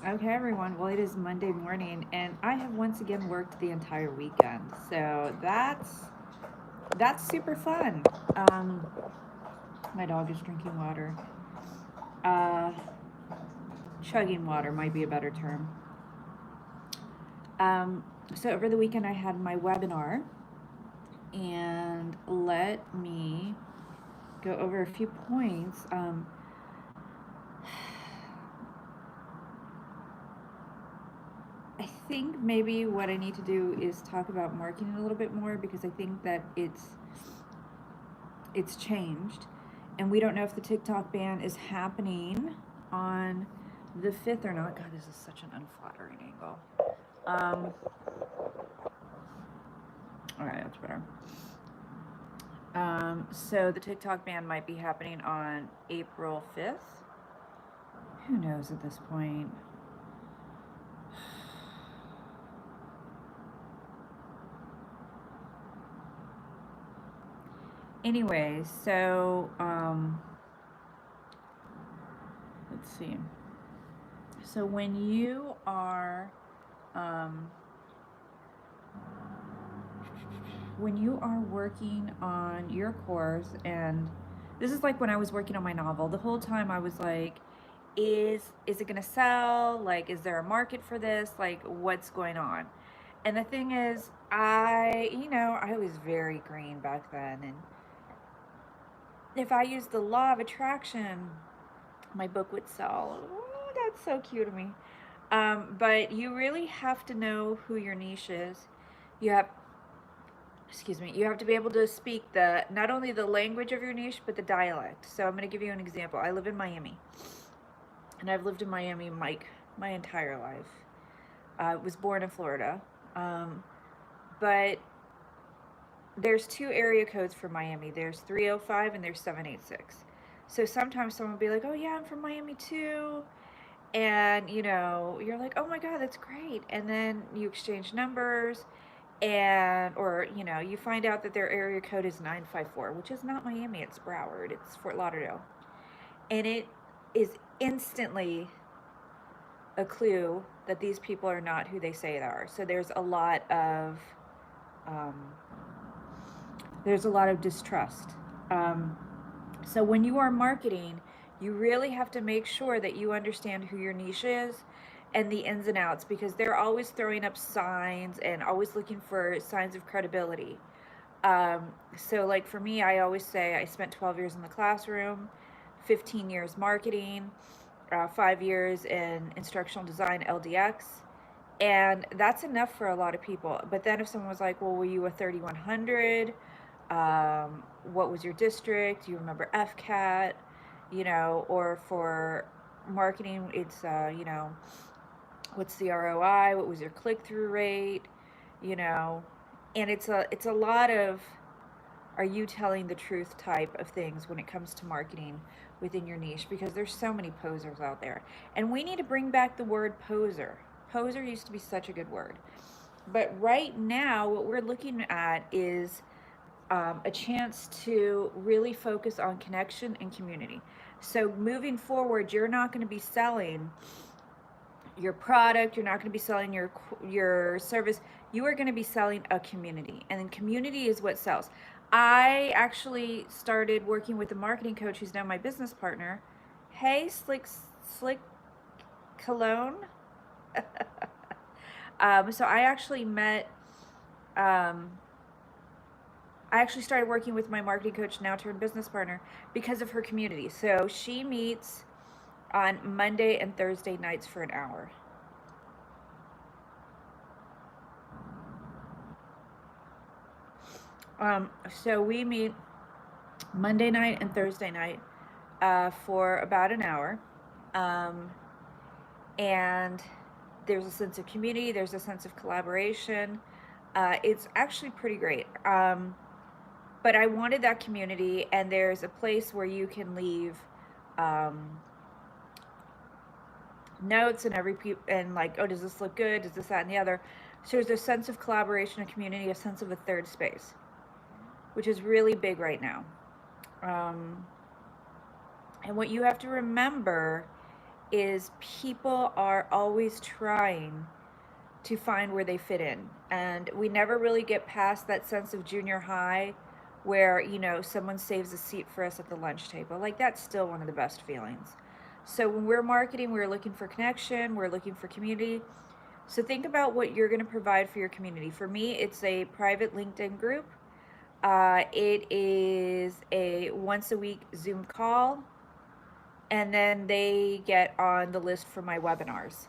Okay, everyone. Well, it is Monday morning, and I have once again worked the entire weekend. So that's super fun. Um, my dog is drinking water. Uh, Chugging water might be a better term. Um, so over the weekend, I had my webinar, and let me go over a few points. I think maybe what I need to do is talk about marketing a little bit more because I think that it's changed, and we don't know if the TikTok ban is happening on the 5th or not. God, this is such an unflattering angle. Um, all right, that's better. So the TikTok ban might be happening on April 5th. Who knows at this point? Anyway, so let's see. So um, when you are working on your course, and this is like when I was working on my novel, the whole time I was like, is it gonna sell? Like, is there a market for this? Like, what's going on? And the thing is, I was very green back then, and if I used the law of attraction, my book would sell. Oh, that's so cute of me. But you really have to know who your niche is. You have, excuse me, you have to be able to speak the not only the language of your niche but the dialect. So I'm going to give you an example. I live in Miami, and I've lived in Miami my entire life. I was born in Florida, but there's two area codes for Miami. There's 305 and there's 786. So sometimes someone will be like, "Oh yeah, I'm from Miami too." And you're like, "Oh my god, that's great." And then you exchange numbers, and or you find out that their area code is 954, which is not Miami, it's Broward, it's Fort Lauderdale. And it is instantly a clue that these people are not who they say they are. So um, there's a lot of distrust. um, so when you are marketing, you really have to make sure that you understand who your niche is and the ins and outs, because they're always throwing up signs and always looking for signs of credibility. So, like for me, I always say I spent 12 years in the classroom, 15 years marketing, 5 years in instructional design, LDX, and that's enough for a lot of people. But then if someone was like, "Well, were you a 3100? What was your district? Do you remember FCAT?" Or for marketing, it's what's the ROI? What was your click through rate? You know, and it's a lot of, are you telling the truth type of things when it comes to marketing within your niche, because there's so many posers out there, and we need to bring back the word poser. Poser used to be such a good word, but right now what we're looking at is a chance to really focus on connection and community. So moving forward, you're not going to be selling your product, you're not going to be selling your service. You are going to be selling a community, and then community is what sells. I actually started working with a marketing coach who's now my business partner. Hey, Slick Cologne. So um, I actually started working with my marketing coach, now turned business partner, because of her community. So she meets on Monday and Thursday nights for an hour. So we meet Monday night and Thursday night for about an hour. Um, and there's a sense of community, there's a sense of collaboration. It's actually pretty great. But I wanted that community, and there's a place where you can leave um, notes and and like, "Oh, does this look good? Does this, that, and the other?" So there's a sense of collaboration and community, a sense of a third space, which is really big right now. Um, and what you have to remember is people are always trying to find where they fit in. And we never really get past that sense of junior high where, you know, someone saves a seat for us at the lunch table. Like, that's still one of the best feelings. So when we're marketing, we're looking for connection, we're looking for community. So think about what you're going to provide for your community. For me, it's a private LinkedIn group. It is a once a week Zoom call, and then they get on the list for my webinars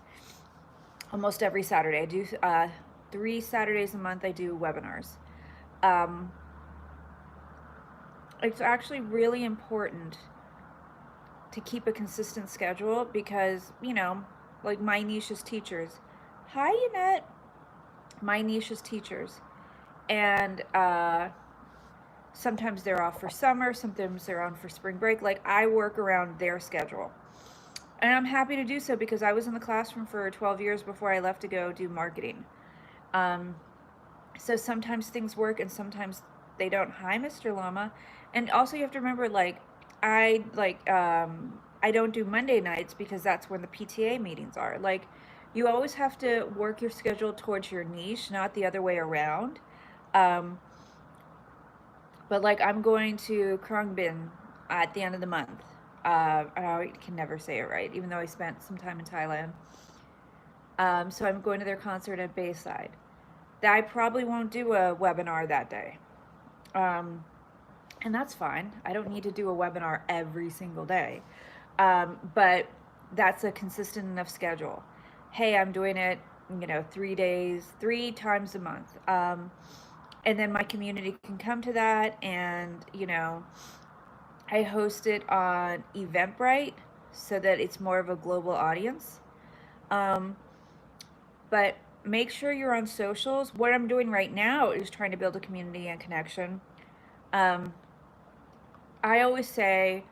almost every Saturday. I do 3 Saturdays a month. I do webinars. Um, it's actually really important to keep a consistent schedule because, you know, like my niche is teachers. Hi, Annette. My niche is teachers. And sometimes they're off for summer, sometimes they're on for spring break. Like, I work around their schedule. And I'm happy to do so because I was in the classroom for 12 years before I left to go do marketing. So sometimes things work and sometimes they don't. Hi, Mr. Lama. And also you have to remember, like, I don't do Monday nights because that's when the PTA meetings are. Like, you always have to work your schedule towards your niche, not the other way around. But like, I'm going to Krongbin at the end of the month. I can never say it right, even though I spent some time in Thailand. So I'm going to their concert at Bayside. I probably won't do a webinar that day. And that's fine. I don't need to do a webinar every single day. But that's a consistent enough schedule. Hey, I'm doing it, you know, 3 times a month. And then my community can come to that, and, you know, I host it on Eventbrite so that it's more of a global audience. But make sure you're on socials. What I'm doing right now is trying to build a community and connection. I always say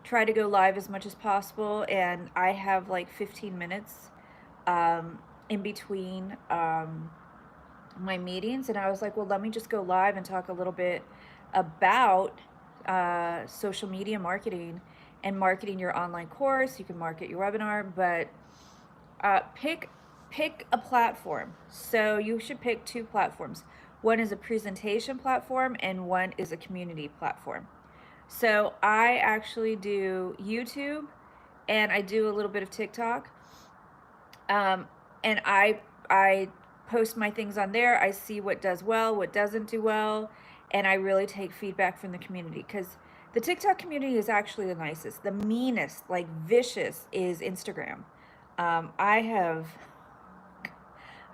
try to go live as much as possible, and I have like 15 minutes in between my meetings, and I was like, well, let me just go live and talk a little bit about social media marketing and marketing your online course. You can market your webinar, but pick a platform. So you should pick 2 platforms. One is a presentation platform and one is a community platform. So I actually do YouTube and I do a little bit of TikTok. And I post my things on there. I see what does well, what doesn't do well, and I really take feedback from the community, because the TikTok community is actually the nicest. The meanest, like vicious, is Instagram. I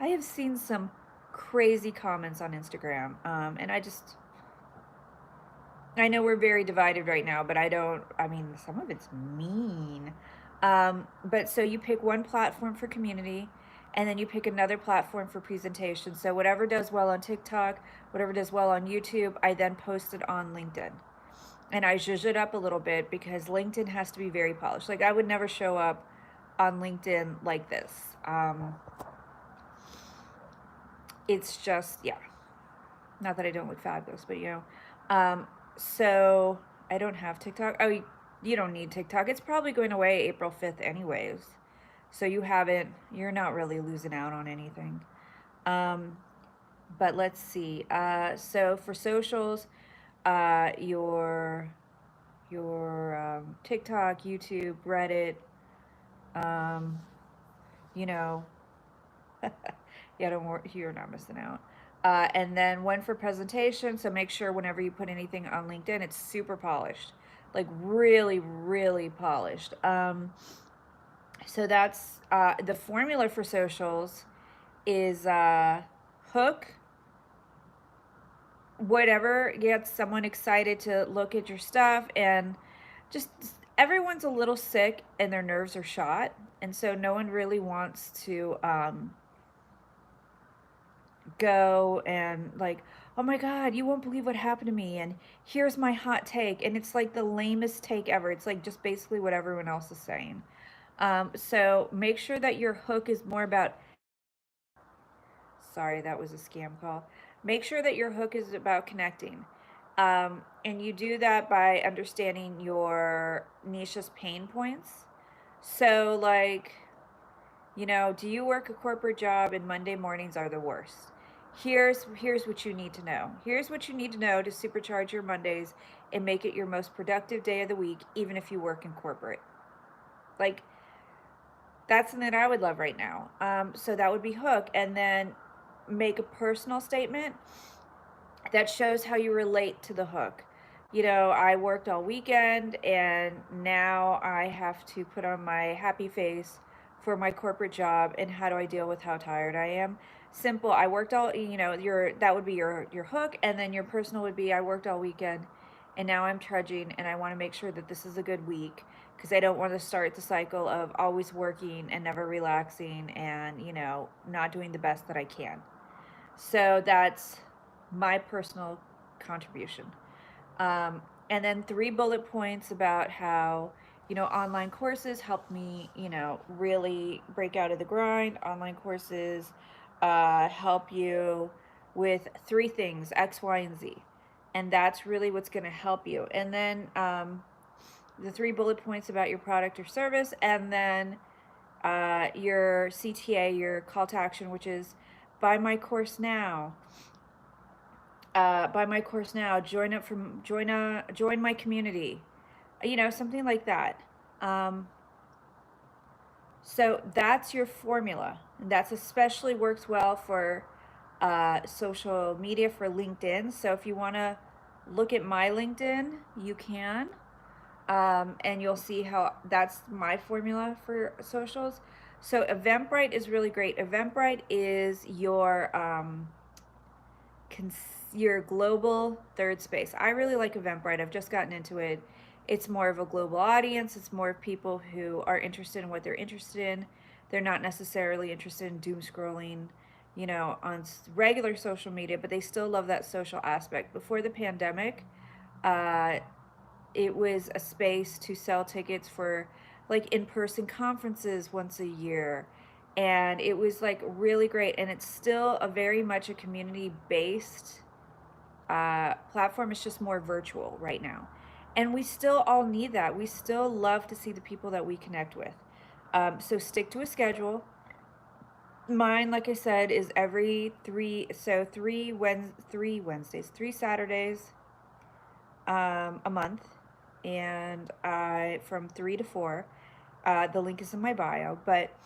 have seen some crazy comments on Instagram, and I know we're very divided right now, but I mean, some of it's mean. But so you pick one platform for community, and then you pick another platform for presentation. So whatever does well on TikTok, whatever does well on YouTube, I then post it on LinkedIn. And I zhuzh it up a little bit because LinkedIn has to be very polished. Like, I would never show up on LinkedIn like this. It's just, yeah. Not that I don't look fabulous, but you know. So I don't have TikTok. Oh, you don't need TikTok. It's probably going away April 5th anyways. So you're not really losing out on anything. But let's see. So for socials, your TikTok, YouTube, Reddit, you know, yeah, don't worry, you're not missing out. And then one for presentation. So make sure whenever you put anything on LinkedIn, it's super polished, like really, really polished. So that's the formula for socials is hook, whatever gets someone excited to look at your stuff, and just everyone's a little sick and their nerves are shot, and so no one really wants to go and like, oh my god, you won't believe what happened to me, and here's my hot take, and it's like the lamest take ever. It's like just basically what everyone else is saying. So make sure that your hook is more about, sorry, that was a scam call. Make sure that your hook is about connecting. And you do that by understanding your niche's pain points. So like, you know, do you work a corporate job and Monday mornings are the worst? Here's what you need to know. Here's what you need to know to supercharge your Mondays and make it your most productive day of the week, even if you work in corporate. Like, that's something that I would love right now. So that would be hook, and then make a personal statement that shows how you relate to the hook. You know, I worked all weekend and now I have to put on my happy face for my corporate job, and how do I deal with how tired I am? Simple. I worked all, you know, that would be your hook, and then your personal would be I worked all weekend and now I'm trudging and I want to make sure that this is a good week because I don't want to start the cycle of always working and never relaxing and, you know, not doing the best that I can. So that's my personal contribution. Um, and then 3 bullet points about how, you know, online courses helped me, you know, really break out of the grind. Online courses help you with 3 things, X, Y, and Z. And that's really what's going to help you. And then the 3 bullet points about your product or service, and then your CTA, your call to action, which is buy my course now. Buy my course now. Join my community. You know, something like that. Um, so that's your formula, and that's especially works well for social media, for LinkedIn. So if you want to look at my LinkedIn, you can. And you'll see how that's my formula for socials. So Eventbrite is really great. Eventbrite is your global third space. I really like Eventbrite. I've just gotten into it. It's more of a global audience. It's more of people who are interested in what they're interested in. They're not necessarily interested in doom scrolling, you know, on regular social media, but they still love that social aspect. Before the pandemic, uh, it was a space to sell tickets for like in-person conferences once a year, and it was like really great, and it's still a very much a community based platform. Is just more virtual right now, and we still all need that. We still love to see the people that we connect with. So stick to a schedule. Mine, like I said, is every three Wednesdays, 3 Saturdays a month, and I from 3 to 4. The link is in my bio, but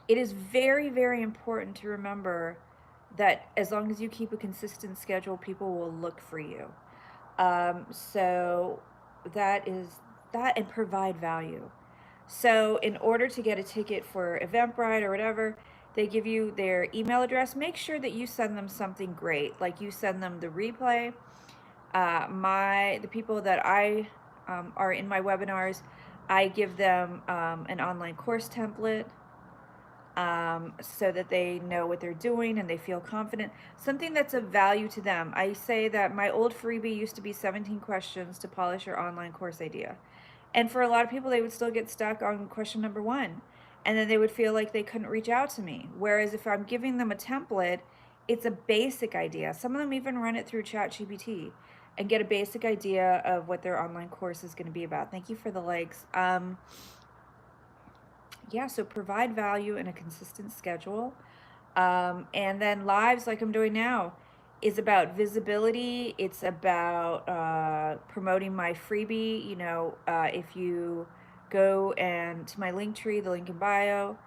it is very, very important to remember that as long as you keep a consistent schedule, people will look for you. So that is that, and provide value. So in order to get a ticket for Eventbrite or whatever, they give you their email address. Make sure that you send them something great, like you send them the replay. The people that I are in my webinars, I give them an online course template, so that they know what they're doing and they feel confident. Something that's of value to them. I say that my old freebie used to be 17 questions to polish your online course idea. And for a lot of people, they would still get stuck on question number 1. And then they would feel like they couldn't reach out to me. Whereas if I'm giving them a template, it's a basic idea. Some of them even run it through ChatGPT and get a basic idea of what their online course is going to be about. Thank you for the likes. Yeah, so provide value in a consistent schedule. And then lives, like I'm doing now, is about visibility. It's about promoting my freebie. You know, if you go and to my link tree, the link in bio,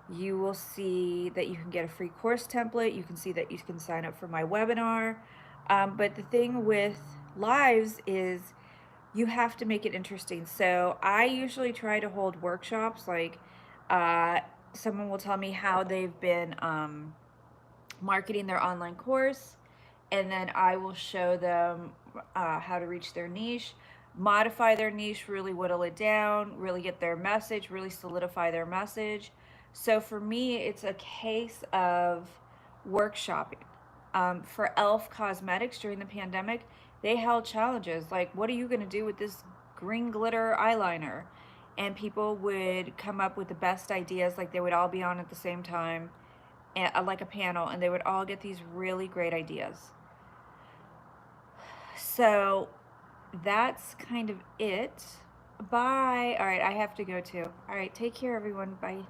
you will see that you can get a free course template. You can see that you can sign up for my webinar. But the thing with lives is you have to make it interesting. So I usually try to hold workshops, like uh, someone will tell me how they've been marketing their online course, and then I will show them how to reach their niche, modify their niche, really whittle it down, really get their message, really solidify their message. So for me, it's a case of workshopping. For e.l.f. Cosmetics during the pandemic, they held challenges like, what are you going to do with this green glitter eyeliner? And people would come up with the best ideas, like they would all be on at the same time, like a panel, and they would all get these really great ideas. So that's kind of it. Bye. All right, I have to go too. All right, take care, everyone. Bye.